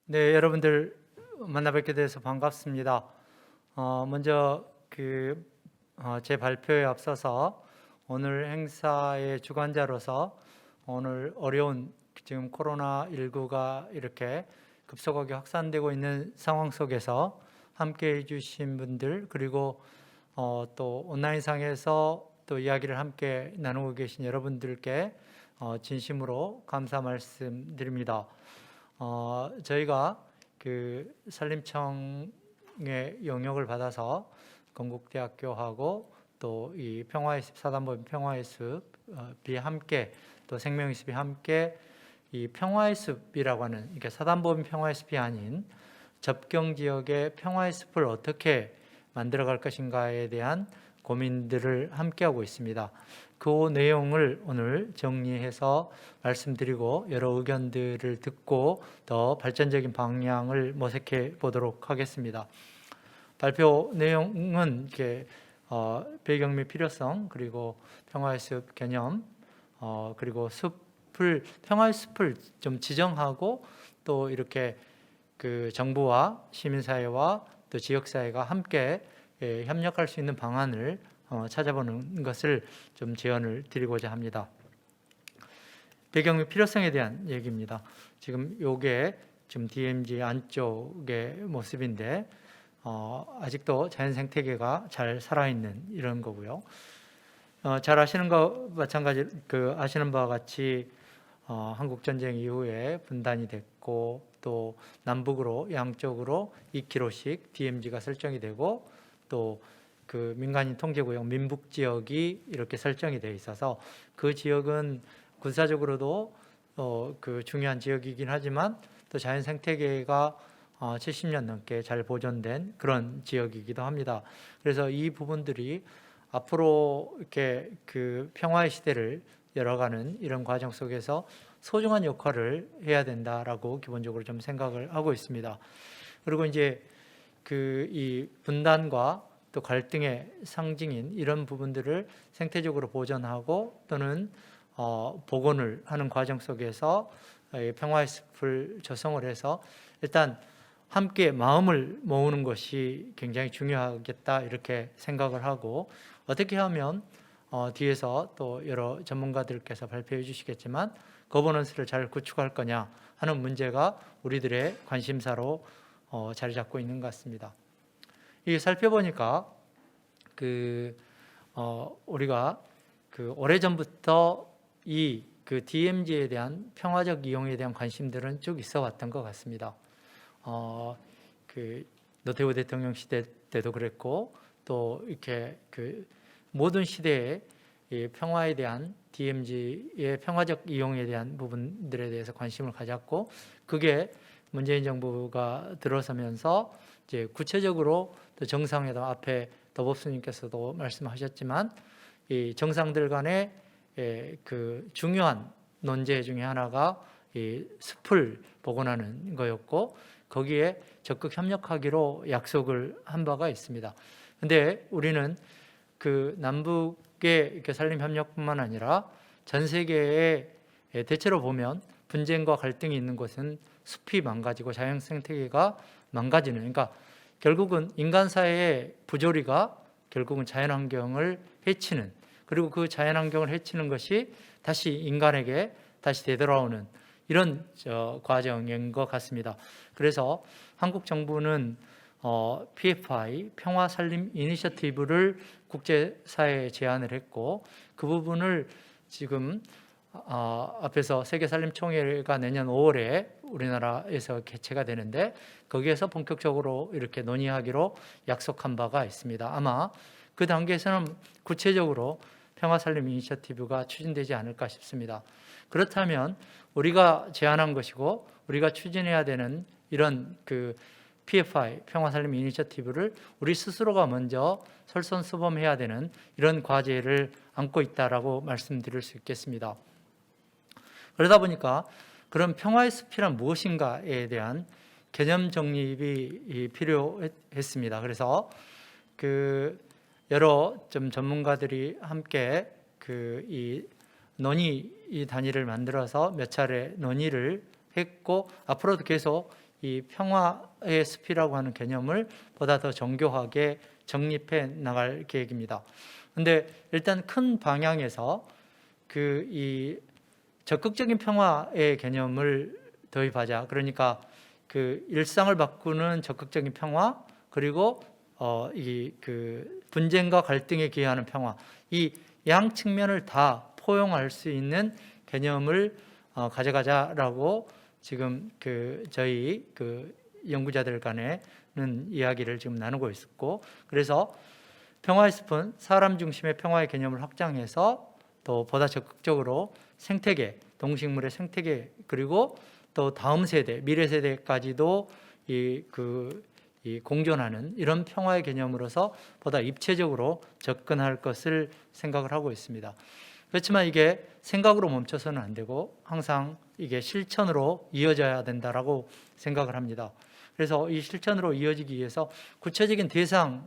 네, 여러분들 만나 뵙게 돼서 반갑습니다. 먼저 제 발표에 앞서서 오늘 행사의 주관자로서 오늘 어려운 지금 코로나19가 이렇게 급속하게 확산되고 있는 상황 속에서 함께 해주신 분들, 그리고 또 온라인상에서 또 이야기를 함께 나누고 계신 여러분들께 진심으로 감사 말씀드립니다. 저희가 산림청의 영역을 받아서 건국대학교하고 또 이 평화의 숲, 사단법인 평화의 숲이 함께, 또 생명의 숲이 함께 이 평화의 숲이라고 하는, 이게 사단법인 평화의 숲이 아닌 접경 지역의 평화의 숲을 어떻게 만들어갈 것인가에 대한 고민들을 함께하고 있습니다. 그 내용을 오늘 정리해서 말씀드리고 여러 의견들을 듣고 더 발전적인 방향을 모색해 보도록 하겠습니다. 발표 내용은 배경 및 필요성, 그리고 평화의 숲 개념, 그리고 평화의 숲을 좀 지정하고 또 이렇게 정부와 시민사회와 또 지역사회가 함께 협력할 수 있는 방안을 찾아보는 것을 좀 제언을 드리고자 합니다. 배경 및 필요성에 대한 얘기입니다. 지금 요게 지금 DMZ 안쪽의 모습인데 아직도 자연 생태계가 잘 살아있는 이런 거고요. 잘 아시는 거 마찬가지 아시는 바와 같이 한국 전쟁 이후에 분단이 됐고 또 남북으로 양쪽으로 2km씩 DMZ가 설정이 되고 또 민간인 통제구역 민북 지역이 이렇게 설정이 되어 있어서 그 지역은 군사적으로도 중요한 지역이긴 하지만 또 자연 생태계가 70년 넘게 잘 보존된 그런 지역이기도 합니다. 그래서 이 부분들이 앞으로 이렇게 평화의 시대를 열어가는 이런 과정 속에서 소중한 역할을 해야 된다라고 기본적으로 좀 생각을 하고 있습니다. 그리고 이제 이 분단과 또 갈등의 상징인 이런 부분들을 생태적으로 보존하고 또는 복원을 하는 과정 속에서 평화의 숲을 조성을 해서 일단 함께 마음을 모으는 것이 굉장히 중요하겠다 이렇게 생각을 하고, 어떻게 하면 뒤에서 또 여러 전문가들께서 발표해 주시겠지만 거버넌스를 잘 구축할 거냐 하는 문제가 우리들의 관심사로 자리 잡고 있는 것 같습니다. 이 살펴보니까 우리가 오래전부터 이 DMZ에 대한 평화적 이용에 대한 관심들은 쭉 있어 왔던 것 같습니다. 노태우 대통령 시대 때도 그랬고 또 이렇게 모든 시대에 이 평화에 대한 DMZ의 평화적 이용에 대한 부분들에 대해서 관심을 가졌고, 그게 문재인 정부가 들어서면서 이제 구체적으로 또 정상회담 앞에 더법수님께서도 말씀하셨지만 이 정상들 간의 중요한 논제 중에 하나가 이 숲을 복원하는 거였고, 거기에 적극 협력하기로 약속을 한 바가 있습니다. 근데 우리는 남북의 산림 협력뿐만 아니라 전 세계에 대체로 보면 분쟁과 갈등이 있는 곳은 숲이 망가지고 자연 생태계가 망가지는, 그러니까 결국은 인간 사회의 부조리가 결국은 자연환경을 해치는, 그리고 그 자연환경을 해치는 것이 다시 인간에게 다시 되돌아오는 이런 과정인 것 같습니다. 그래서 한국 정부는 PFI 평화살림 이니셔티브를 국제사회에 제안을 했고, 그 부분을 지금 앞에서 세계산림총회가 내년 5월에 우리나라에서 개최가 되는데 거기에서 본격적으로 이렇게 논의하기로 약속한 바가 있습니다. 아마 그 단계에서는 구체적으로 평화살림 이니셔티브가 추진되지 않을까 싶습니다. 그렇다면 우리가 제안한 것이고 우리가 추진해야 되는 이런 PFI 평화살림 이니셔티브를 우리 스스로가 먼저 솔선수범해야 되는 이런 과제를 안고 있다라고 말씀드릴 수 있겠습니다. 그러다 보니까 그런 평화의 숲이란 무엇인가에 대한 개념 정립이 필요했습니다. 그래서 여러 전문가들이 함께 이 논의 단위를 만들어서 몇 차례 논의를 했고, 앞으로도 계속 이 평화의 숲이라고 하는 개념을 보다 더 정교하게 정립해 나갈 계획입니다. 근데 일단 큰 방향에서 이 적극적인 평화의 개념을 도입하자. 그러니까 그 일상을 바꾸는 적극적인 평화, 그리고 분쟁과 갈등에 기여하는 평화, 이 양 측면을 다 포용할 수 있는 개념을 가져가자라고 지금 저희 연구자들 간에는 이야기를 지금 나누고 있었고, 그래서 평화의 숲은 사람 중심의 평화의 개념을 확장해서 또 보다 적극적으로 생태계, 동식물의 생태계, 그리고 또 다음 세대, 미래 세대까지도 공존하는 이런 평화의 개념으로서 보다 입체적으로 접근할 것을 생각을 하고 있습니다. 그렇지만 이게 생각으로 멈춰서는 안 되고 항상 이게 실천으로 이어져야 된다라고 생각을 합니다. 그래서 이 실천으로 이어지기 위해서 구체적인 대상을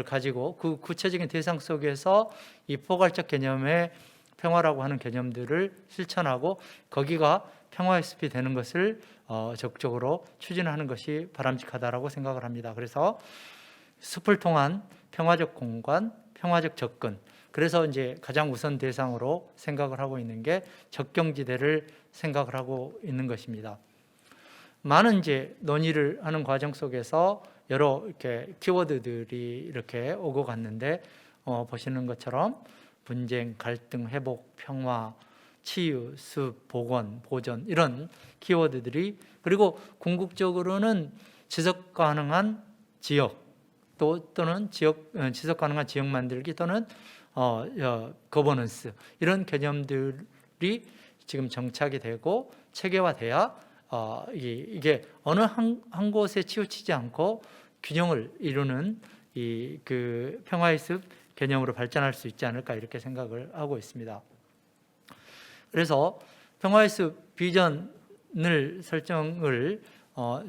가지고 그 구체적인 대상 속에서 이 포괄적 개념의 평화라고 하는 개념들을 실천하고 거기가 평화의 숲이 되는 것을 적극적으로 추진하는 것이 바람직하다라고 생각을 합니다. 그래서 숲을 통한 평화적 공간, 평화적 접근, 그래서 이제 가장 우선 대상으로 생각을 하고 있는 게 접경지대를 생각을 하고 있는 것입니다. 많은 이제 논의를 하는 과정 속에서 여러 이렇게 키워드들이 이렇게 오고 갔는데 보시는 것처럼 분쟁, 갈등, 회복, 평화, 치유, 숲, 복원, 보존 이런 키워드들이, 그리고 궁극적으로는 지속 가능한 지역 또는 지속 가능한 지역 만들기 또는 거버넌스 이런 개념들이 지금 정착이 되고 체계화돼야 이게 어느 한 곳에 치우치지 않고 균형을 이루는 평화의 숲 개념으로 발전할 수 있지 않을까 이렇게 생각을 하고 있습니다. 그래서 평화의 숲 비전을 설정을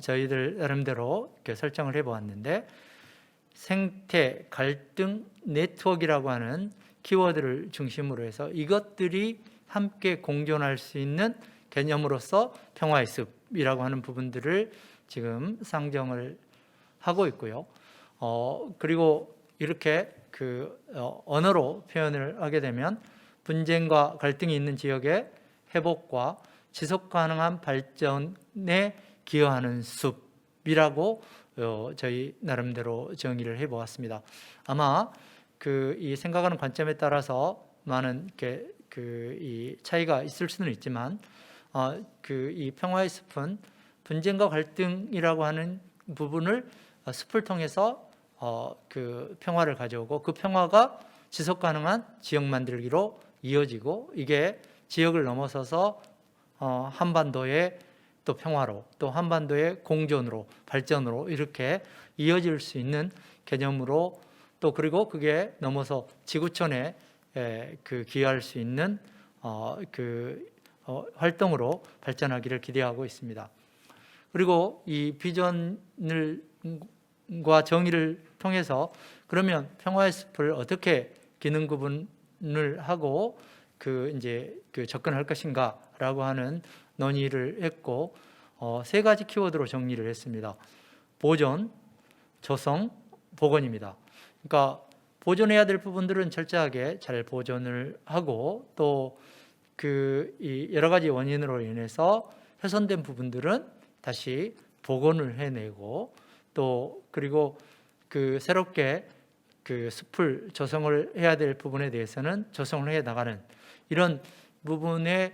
저희들 나름대로 이렇게 설정을 해보았는데, 생태, 갈등, 네트워크라고 하는 키워드를 중심으로 해서 이것들이 함께 공존할 수 있는 개념으로서 평화의 숲이라고 하는 부분들을 지금 상정을 하고 있고요. 그리고 이렇게 언어로 표현을 하게 되면 분쟁과 갈등이 있는 지역의 회복과 지속 가능한 발전에 기여하는 숲이라고 저희 나름대로 정의를 해보았습니다. 아마 이 생각하는 관점에 따라서 많은 이 차이가 있을 수는 있지만 이 평화의 숲은 분쟁과 갈등이라고 하는 부분을 숲을 통해서 평화를 가져오고 그 평화가 지속 가능한 지역 만들기로 이어지고, 이게 지역을 넘어서서 한반도의 또 평화로, 또 한반도의 공존으로, 발전으로 이렇게 이어질 수 있는 개념으로, 또 그리고 그게 넘어서 지구촌에 기여할 수 있는 활동으로 발전하기를 기대하고 있습니다. 그리고 이 비전과 정의를 통해서 그러면 평화의 숲을 어떻게 기능 구분을 하고 접근할 것인가라고 하는 논의를 했고, 세 가지 키워드로 정리를 했습니다. 보존, 조성, 복원입니다. 그러니까 보존해야 될 부분들은 철저하게 잘 보존을 하고, 또 여러 가지 원인으로 인해서 훼손된 부분들은 다시 복원을 해내고, 또 그리고 새롭게 숲을 조성을 해야 될 부분에 대해서는 조성을 해 나가는 이런 부분의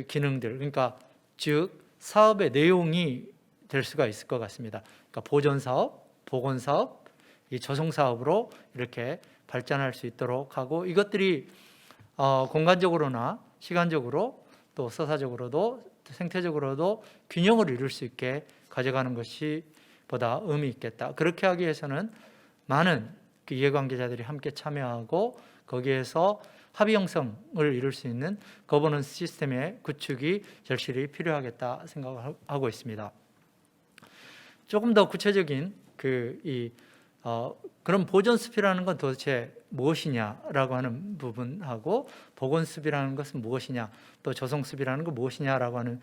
기능들, 그러니까 즉 사업의 내용이 될 수가 있을 것 같습니다. 그러니까 보존 사업, 복원 사업, 이 조성 사업으로 이렇게 발전할 수 있도록 하고, 이것들이 공간적으로나 시간적으로 또 서사적으로도 생태적으로도 균형을 이룰 수 있게 가져가는 것이 보다 의미 있겠다. 그렇게 하기 위해서는 많은 이해관계자들이 함께 참여하고 거기에서 합의 형성을 이룰 수 있는 거버넌스 시스템의 구축이 절실히 필요하겠다 생각하고 있습니다. 조금 더 구체적인 그럼 보존숲이라는 건 도대체 무엇이냐라고 하는 부분하고 복원숲이라는 것은 무엇이냐, 또 조성숲이라는 건 무엇이냐라고 하는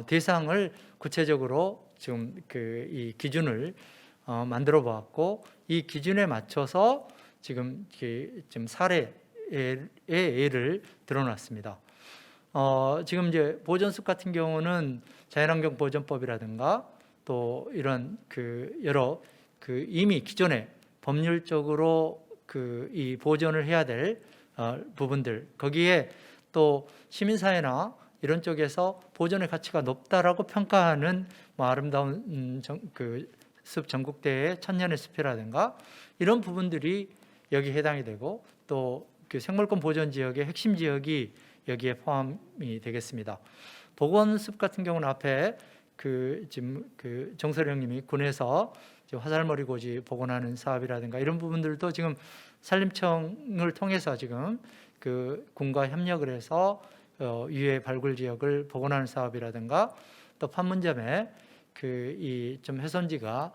대상을 구체적으로 지금 이 기준을 만들어 보았고, 이 기준에 맞춰서 지금 사례의 예를 들어놨습니다. 지금 이제 보존습 같은 경우는 자연환경 보존법이라든가 또 이런 여러 이미 기존에 법률적으로 이 보존을 해야 될 부분들, 거기에 또 시민사회나 이런 쪽에서 보존의 가치가 높다라고 평가하는 아름다운 숲 전국대회 천년의 숲이라든가 이런 부분들이 여기 해당이 되고, 또 생물권 보존 지역의 핵심 지역이 여기에 포함이 되겠습니다. 복원숲 같은 경우는 앞에 지금 정설형님이 군에서 화살머리 고지 복원하는 사업이라든가 이런 부분들도 지금 산림청을 통해서 지금 군과 협력을 해서 유해 발굴 지역을 복원하는 사업이라든가, 또 판문점에 이 좀 훼손지가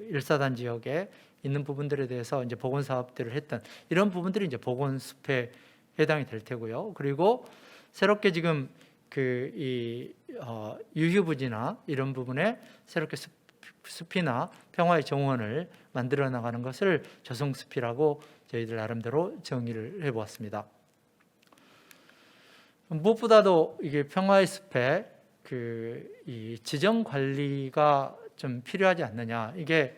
일사단 지역에 있는 부분들에 대해서 이제 복원 사업들을 했던 이런 부분들이 이제 복원숲에 해당이 될 테고요. 그리고 새롭게 지금 이 유휴부지나 이런 부분에 새롭게 숲이나 평화의 정원을 만들어 나가는 것을 조성숲이라고 저희들 나름대로 정의를 해보았습니다. 무엇보다도 이게 평화의 숲에 이 지정 관리가 좀 필요하지 않느냐. 이게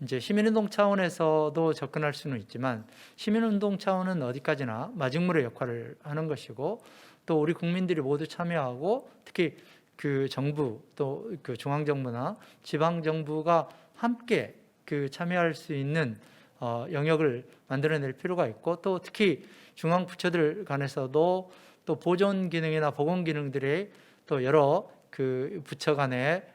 이제 시민운동 차원에서도 접근할 수는 있지만, 시민운동 차원은 어디까지나 마중물의 역할을 하는 것이고, 또 우리 국민들이 모두 참여하고, 특히 정부 또 중앙정부나 지방정부가 함께 참여할 수 있는 영역을 만들어낼 필요가 있고, 또 특히 중앙부처들 간에서도 또 보존 기능이나 보건 기능들의 또 여러 부처 간의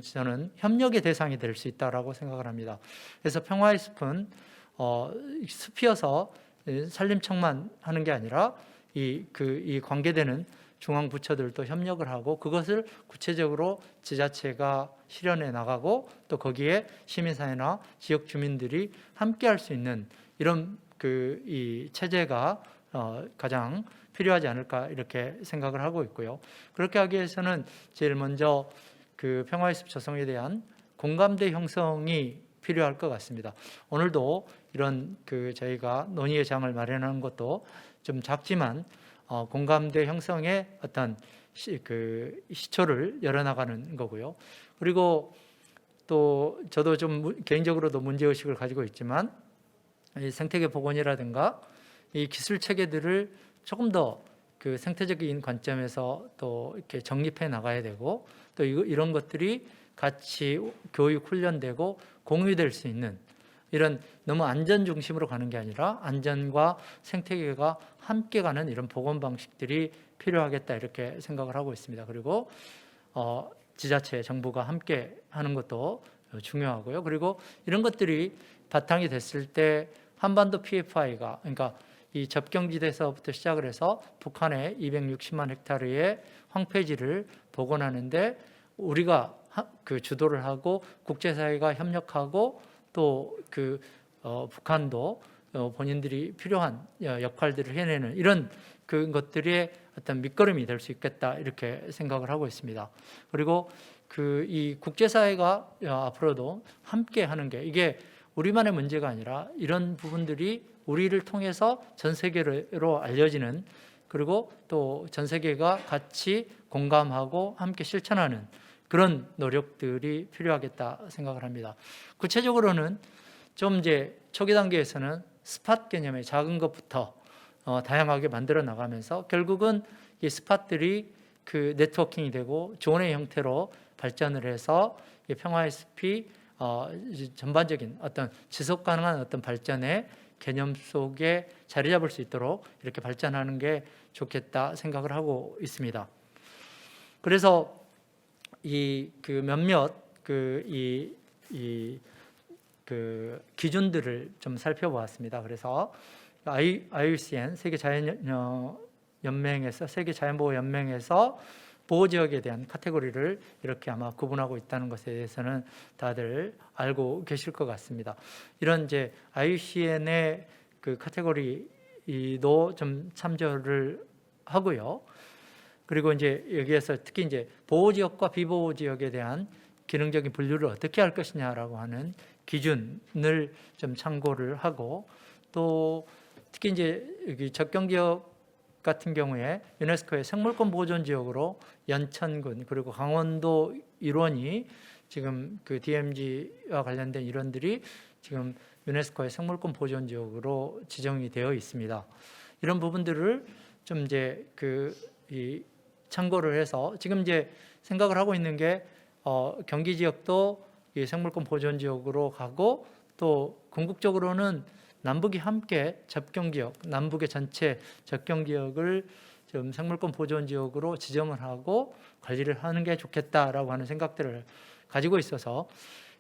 저는 협력의 대상이 될 수 있다라고 생각을 합니다. 그래서 평화의 숲은 숲이어서 산림청만 하는 게 아니라 이 관계되는 중앙 부처들도 협력을 하고, 그것을 구체적으로 지자체가 실현해 나가고, 또 거기에 시민사회나 지역 주민들이 함께 할 수 있는 이런 이 체제가 가장 필요하지 않을까 이렇게 생각을 하고 있고요. 그렇게 하기 위해서는 제일 먼저 평화의 숲 조성에 대한 공감대 형성이 필요할 것 같습니다. 오늘도 이런 저희가 논의의 장을 마련하는 것도 좀 작지만 공감대 형성의 어떤 시초를 열어나가는 거고요. 그리고 또 저도 좀 개인적으로도 문제의식을 가지고 있지만, 이 생태계 복원이라든가 이 기술 체계들을 조금 더 생태적인 관점에서 또 이렇게 정립해 나가야 되고, 또 이런 것들이 같이 교육 훈련되고 공유될 수 있는, 이런 너무 안전 중심으로 가는 게 아니라 안전과 생태계가 함께 가는 이런 복원 방식들이 필요하겠다 이렇게 생각을 하고 있습니다. 그리고 지자체, 정부가 함께 하는 것도 중요하고요. 그리고 이런 것들이 바탕이 됐을 때 한반도 PFI가, 그러니까 이 접경지대에서부터 시작을 해서 북한의 260만 헥타르의 황폐지를 복원하는데 우리가 주도를 하고 국제사회가 협력하고, 또 북한도 본인들이 필요한 역할들을 해내는 이런 것들의 어떤 밑거름이 될 수 있겠다 이렇게 생각을 하고 있습니다. 그리고 이 국제사회가 앞으로도 함께 하는 게, 이게 우리만의 문제가 아니라 이런 부분들이 우리를 통해서 전 세계로 알려지는, 그리고 또 전 세계가 같이 공감하고 함께 실천하는 그런 노력들이 필요하겠다 생각을 합니다. 구체적으로는 좀 이제 초기 단계에서는 스팟 개념의 작은 것부터 다양하게 만들어 나가면서 결국은 이 스팟들이 네트워킹이 되고 존의 형태로 발전을 해서 평화의 숲이 전반적인 어떤 지속 가능한 어떤 발전의 개념 속에 자리 잡을 수 있도록 이렇게 발전하는 게 좋겠다 생각을 하고 있습니다. 그래서 이 몇몇 기준들을 좀 살펴보았습니다. 그래서 IUCN 세계 자연연맹에서, 세계 자연보호 연맹에서 보호 지역에 대한 카테고리를 이렇게 아마 구분하고 있다는 것에 대해서는 다들 알고 계실 것 같습니다. 이런 이제 IUCN의 카테고리도 좀 참조를 하고요. 그리고 이제 여기에서 특히 이제 보호 지역과 비보호 지역에 대한 기능적인 분류를 어떻게 할 것이냐라고 하는 기준을 좀 참고를 하고, 또 특히 이제 여기 접경 지역 같은 경우에 유네스코의 생물권 보존 지역으로 연천군 그리고 강원도 일원이 지금 그 DMZ와 관련된 일원들이 지금 유네스코의 생물권 보존 지역으로 지정이 되어 있습니다. 이런 부분들을 좀 이제 이 참고를 해서 지금 이제 생각을 하고 있는 게 경기 지역도 이 생물권 보존 지역으로 가고, 또 궁극적으로는 남북이 함께 접경 지역, 남북의 전체 접경 지역을 좀 생물권 보존 지역으로 지정을 하고 관리를 하는 게 좋겠다라고 하는 생각들을 가지고 있어서,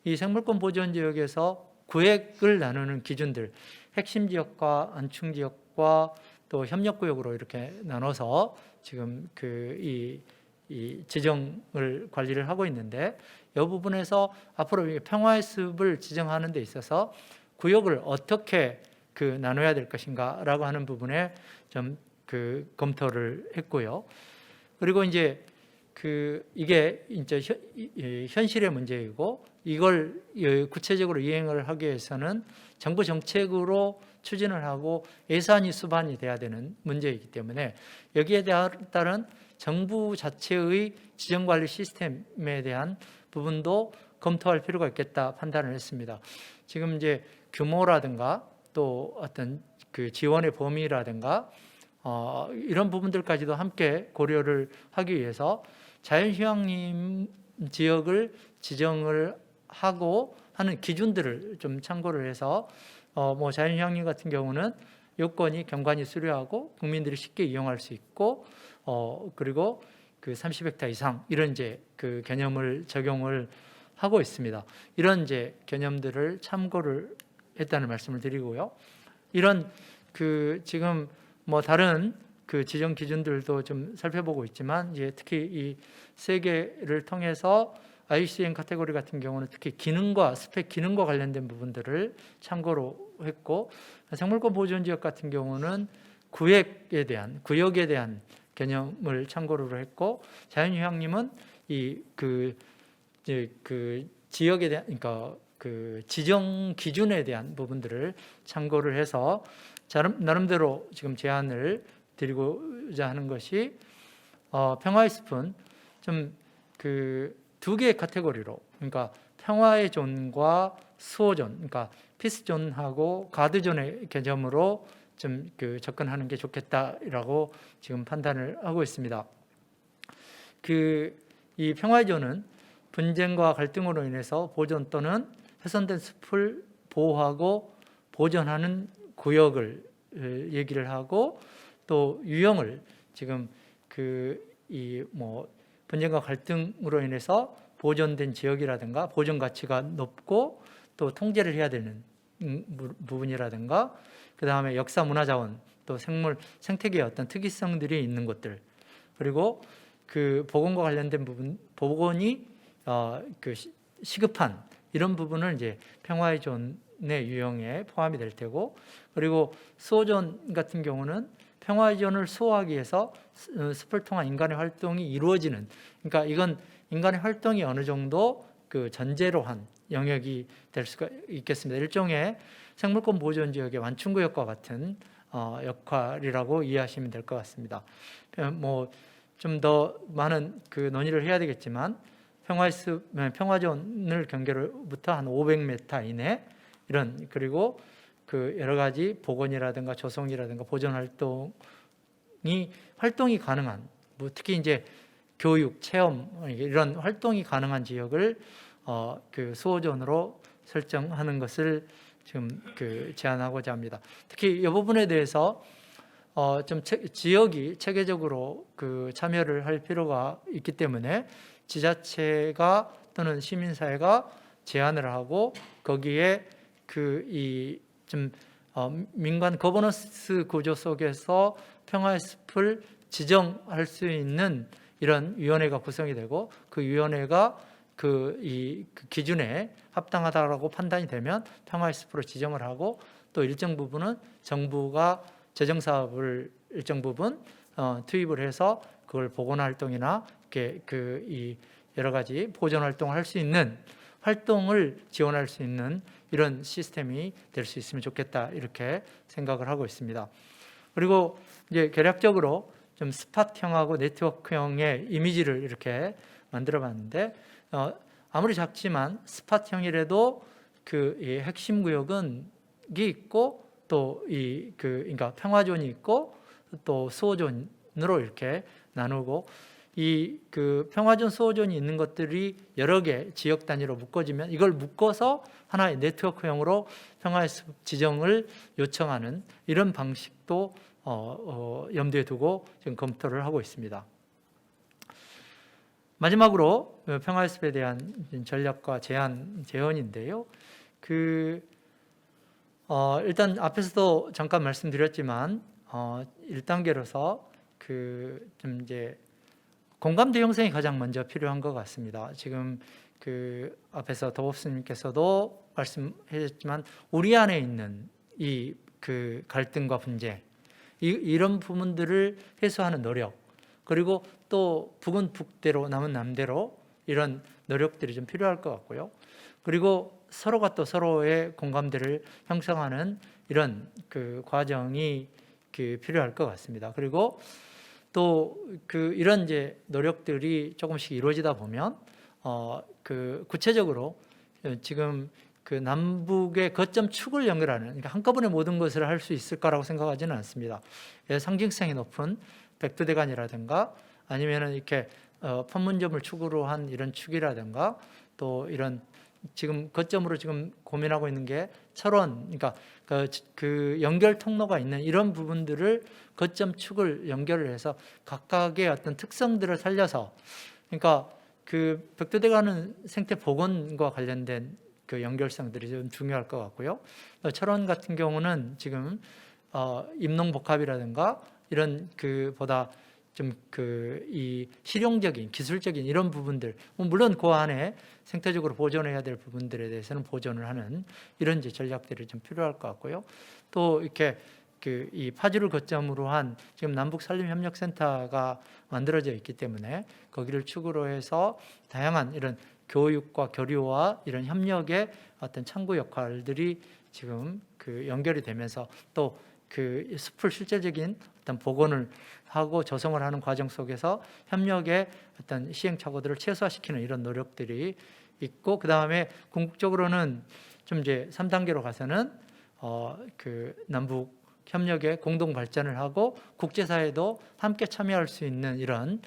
이 생물권 보존 지역에서 구획을 나누는 기준들, 핵심 지역과 안충 지역과 또 협력구역으로 이렇게 나눠서 지금 이 지정을 관리를 하고 있는데, 이 부분에서 앞으로 평화의 숲을 지정하는 데 있어서 구역을 어떻게 나눠야 될 것인가라고 하는 부분에 좀 검토를 했고요. 그리고 이제 이게 이제 현실의 문제이고, 이걸 구체적으로 이행을 하기 위해서는 정부 정책으로 추진을 하고 예산이 수반이 돼야 되는 문제이기 때문에, 여기에 따른 정부 자체의 지정관리 시스템에 대한 부분도 검토할 필요가 있겠다 판단을 했습니다. 지금 이제 규모라든가 또 어떤 지원의 범위라든가 이런 부분들까지도 함께 고려를 하기 위해서 자연휴양림 지역을 지정을 하고 하는 기준들을 좀 참고를 해서, 뭐 자연휴양림 같은 경우는 요건이 경관이 수려하고 국민들이 쉽게 이용할 수 있고, 그리고 30헥타 이상 이런 이제 개념을 적용을 하고 있습니다. 이런 이제 개념들을 참고를 했다는 말씀을 드리고요. 이런 지금 뭐 다른 지정 기준들도 좀 살펴보고 있지만, 이제 특히 이 세 개를 통해서 IUCN 카테고리 같은 경우는 특히 기능과 스펙 기능과 관련된 부분들을 참고로 했고, 생물권 보존 지역 같은 경우는 구역에 대한 개념을 참고로 했고, 자연휴양림은 지역에 대한, 그러니까 지정 기준에 대한 부분들을 참고를 해서 나름대로 지금 제안을 드리고자 하는 것이, 평화의 숲은 좀 두 개의 카테고리로, 그러니까 평화의 존과 수호존, 그러니까 피스존하고 가드존의 개념으로 좀 접근하는 게 좋겠다라고 지금 판단을 하고 있습니다. 이 평화의 존은 분쟁과 갈등으로 인해서 보존 또는 훼손된 숲을 보호하고 보존하는 구역을 얘기를 하고, 또 유형을 지금 분쟁과 갈등으로 인해서 보존된 지역이라든가 보존 가치가 높고 또 통제를 해야 되는 부분이라든가, 그 다음에 역사 문화자원, 또 생태계의 어떤 특이성들이 있는 곳들, 그리고 보건과 관련된 부분, 보건이 시급한 이런 부분을 이제 평화의 존의 유형에 포함이 될 테고, 그리고 수호존 같은 경우는 평화의 존을 수호하기 위해서 숲을 통한 인간의 활동이 이루어지는, 그러니까 이건 인간의 활동이 어느 정도 전제로 한 영역이 될 수가 있겠습니다. 일종의 생물권 보존 지역의 완충구역과 같은 역할이라고 이해하시면 될 것 같습니다. 뭐 좀 더 많은 논의를 해야 되겠지만, 평화존을 경계로부터 한 500m 이내 이런, 그리고 여러 가지 보건이라든가 조성이라든가 보존 활동이 가능한, 뭐 특히 이제 교육, 체험 이런 활동이 가능한 지역을 수호존으로 설정하는 것을 지금 제안하고자 합니다. 특히 이 부분에 대해서 좀 지역이 체계적으로 참여를 할 필요가 있기 때문에 지자체가 또는 시민사회가 제안을 하고, 거기에 민관 거버넌스 구조 속에서 평화의 숲을 지정할 수 있는 이런 위원회가 구성이 되고, 그 위원회가 기준에 합당하다라고 판단이 되면 평화의 숲으로 지정을 하고, 또 일정 부분은 정부가 재정 사업을 일정 부분 투입을 해서 그걸 보건 활동이나 이렇게 이 여러 가지 보존 활동을 할 수 있는 활동을 지원할 수 있는 이런 시스템이 될 수 있으면 좋겠다 이렇게 생각을 하고 있습니다. 그리고 이제 개략적으로 좀 스팟형하고 네트워크형의 이미지를 이렇게 만들어봤는데 아무리 작지만 스팟형이라도 이 핵심 구역은 있고 또 그러니까 평화존이 있고 또 수호존으로 이렇게 나누고 평화존 수호존이 있는 것들이 여러 개 지역 단위로 묶어지면 이걸 묶어서 하나의 네트워크형으로 평화해수욕 지정을 요청하는 이런 방식도 염두에 두고 지금 검토를 하고 있습니다. 마지막으로 평화해수욕에 대한 전략과 제언인데요. 일단 앞에서도 잠깐 말씀드렸지만 1단계로서 좀 이제 공감대 형성이 가장 먼저 필요한 것 같습니다. 지금 앞에서 더법스님께서도 말씀하셨지만 우리 안에 있는 이 갈등과 분쟁 이런 부분들을 해소하는 노력, 그리고 또 북은 북대로 남은 남대로 이런 노력들이 좀 필요할 것 같고요. 그리고 서로가 또 서로의 공감대를 형성하는 이런 과정이 필요할 것 같습니다. 그리고 또 이런 이제 노력들이 조금씩 이루어지다 보면 구체적으로 지금 남북의 거점 축을 연결하는, 그러니까 한꺼번에 모든 것을 할 수 있을 거라고 생각하지는 않습니다. 상징성이 높은 백두대간이라든가 아니면은 이렇게 판문점을 축으로 한 이런 축이라든가 또 이런 지금 거점으로 지금 고민하고 있는 게 철원, 그러니까 그 연결 통로가 있는 이런 부분들을 거점 축을 연결을 해서 각각의 어떤 특성들을 살려서, 그러니까 백두대간은 생태 복원과 관련된 연결성들이 좀 중요할 것 같고요. 철원 같은 경우는 지금 임농복합이라든가 이런 보다 좀 이 실용적인 기술적인 이런 부분들, 물론 그 안에 생태적으로 보존해야 될 부분들에 대해서는 보존을 하는 이런 이제 전략들이 좀 필요할 것 같고요. 또 이렇게 이 파주를 거점으로 한 지금 남북산림협력센터가 만들어져 있기 때문에 거기를 축으로 해서 다양한 이런 교육과 교류와 이런 협력의 어떤 창구 역할들이 지금 연결이 되면서 또 숲을 실제적인 어떤 복원을 하고 조성을 하는 과정 속에서 협력의 어떤 시행착오들을 최소화시키는 이런 노력들이 있고, 그 다음에 궁극적으로는 좀 이제 3단계로 가서는 남북 협력의 공동 발전을 하고 국제사회도 함께 참여할 수 있는 이런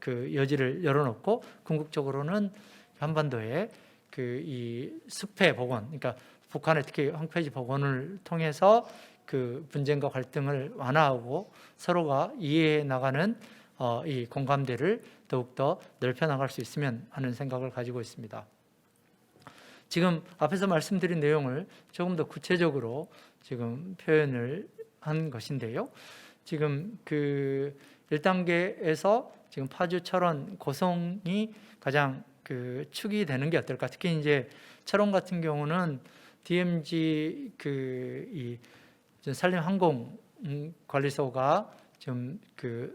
여지를 열어놓고, 궁극적으로는 한반도에 이 숲의 복원, 그러니까 북한의 특히 황폐지 복원을 통해서 분쟁과 갈등을 완화하고 서로가 이해해 나가는 이 공감대를 더욱더 넓혀 나갈 수 있으면 하는 생각을 가지고 있습니다. 지금 앞에서 말씀드린 내용을 조금 더 구체적으로 지금 표현을 한 것인데요. 지금 1단계에서 지금 파주, 철원, 고성이 가장 축이 되는 게 어떨까? 특히 이제 철원 같은 경우는 DMZ 이 산림항공관리소가 지금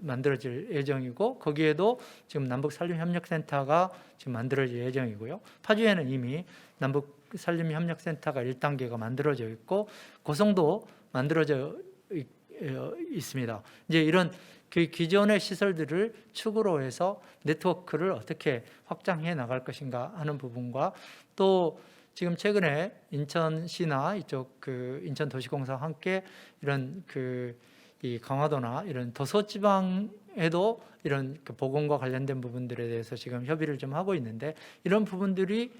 만들어질 예정이고, 거기에도 지금 남북산림협력센터가 지금 만들어질 예정이고요. 파주에는 이미 남북산림협력센터가 1단계가 만들어져 있고 고성도 만들어져 있습니다. 이제 이런 기존의 시설들을 축으로 해서 네트워크를 어떻게 확장해 나갈 것인가 하는 부분과, 또 지금 최근에 인천시나 이쪽 인천도시공사와 함께 이런 이 강화도나 이런 도서지방에도 이런 보건과 관련된 부분들에 대해서 지금 협의를 좀 하고 있는데, 이런 부분들이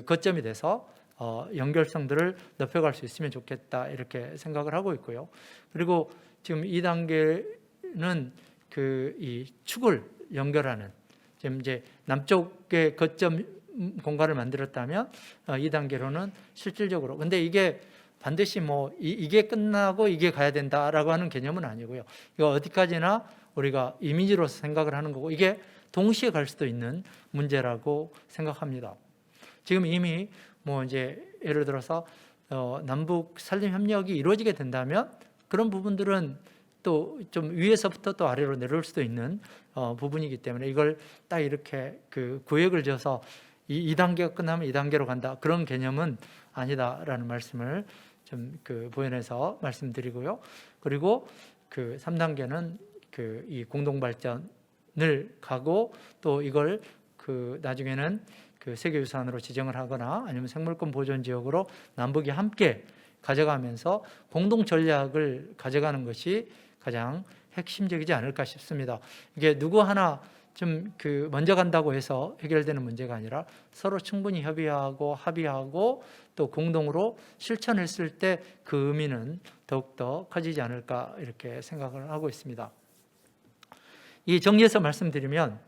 거점이 돼서 연결성들을 높여갈 수 있으면 좋겠다 이렇게 생각을 하고 있고요. 그리고 지금 2단계는 이 축을 연결하는, 지금 이제 남쪽의 거점 공간을 만들었다면 2단계로는 실질적으로, 근데 이게 반드시 이게 끝나고 이게 가야 된다라고 하는 개념은 아니고요. 이거 어디까지나 우리가 이미지로서 생각을 하는 거고, 이게 동시에 갈 수도 있는 문제라고 생각합니다. 지금 이미 이제 예를 들어서 남북 산림 협력이 이루어지게 된다면 그런 부분들은 또 좀 위에서부터 또 아래로 내려올 수도 있는 부분이기 때문에 이걸 딱 이렇게 그 구획을 지어서 이 2단계가 끝나면 2단계로 간다, 그런 개념은 아니다라는 말씀을 좀 그 보연해서 말씀드리고요. 그리고 그 3단계는 그 이 공동 발전을 가고 또 이걸 그 나중에는 그 세계유산으로 지정을 하거나 아니면 생물권 보존 지역으로 남북이 함께 가져가면서 공동 전략을 가져가는 것이 가장 핵심적이지 않을까 싶습니다. 이게 누구 하나 좀 그 먼저 간다고 해서 해결되는 문제가 아니라 서로 충분히 협의하고 합의하고 또 공동으로 실천했을 때 그 의미는 더욱더 커지지 않을까 이렇게 생각을 하고 있습니다. 이 정리해서 말씀드리면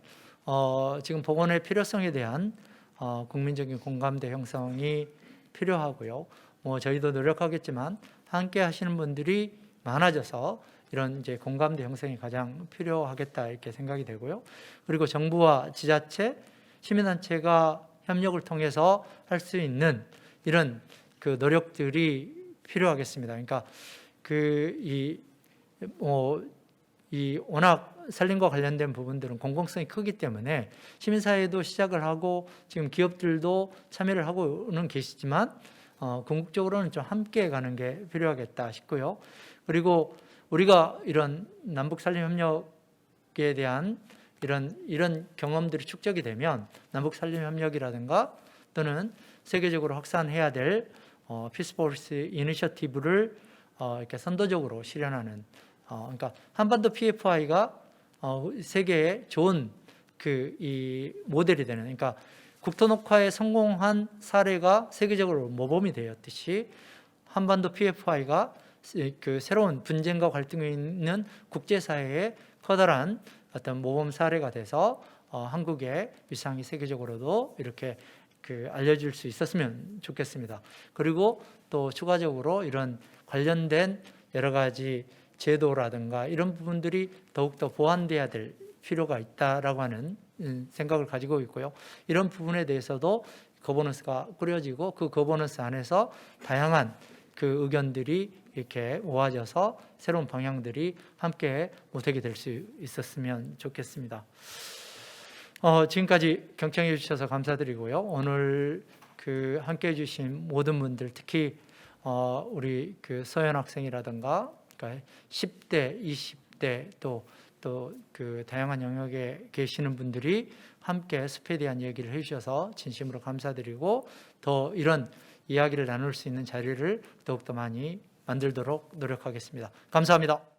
지금 복원의 필요성에 대한 국민적인 공감대 형성이 필요하고요. 저희도 노력하겠지만 함께 하시는 분들이 많아져서 이런 이제 공감대 형성이 가장 필요하겠다 이렇게 생각이 되고요. 그리고 정부와 지자체, 시민단체가 협력을 통해서 할 수 있는 이런 그 노력들이 필요하겠습니다. 그러니까 이 워낙 산림과 관련된 부분들은 공공성이 크기 때문에 시민사회도 시작을 하고 지금 기업들도 참여를 하고는 계시지만 궁극적으로는 좀 함께 가는 게 필요하겠다 싶고요. 그리고 우리가 이런 남북 산림 협력에 대한 이런 경험들이 축적이 되면 남북 산림 협력이라든가 또는 세계적으로 확산해야 될 피스포리스 이니셔티브를 이렇게 선도적으로 실현하는 그러니까 한반도 PFI가 세계에 좋은 이 모델이 되는, 그러니까 국토 녹화에 성공한 사례가 세계적으로 모범이 되었듯이 한반도 PFI가 그 새로운 분쟁과 갈등이 있는 국제사회의 커다란 어떤 모범 사례가 돼서 한국의 위상이 세계적으로도 이렇게 알려질 수 있었으면 좋겠습니다. 그리고 또 추가적으로 이런 관련된 여러 가지 제도라든가 이런 부분들이 더욱더 보완돼야 될 필요가 있다라고 하는 생각을 가지고 있고요. 이런 부분에 대해서도 거버넌스가 꾸려지고 그 거버넌스 안에서 다양한 그 의견들이 이렇게 모아져서 새로운 방향들이 함께 모색이 될 수 있었으면 좋겠습니다. 지금까지 경청해 주셔서 감사드리고요. 오늘 함께 해주신 모든 분들, 특히 우리 서현 학생이라든가 그러니까 10대, 20대 또 그 다양한 영역에 계시는 분들이 함께 숲에 대한 얘기를 해주셔서 진심으로 감사드리고 더 이런 이야기를 나눌 수 있는 자리를 더욱더 많이 만들도록 노력하겠습니다. 감사합니다.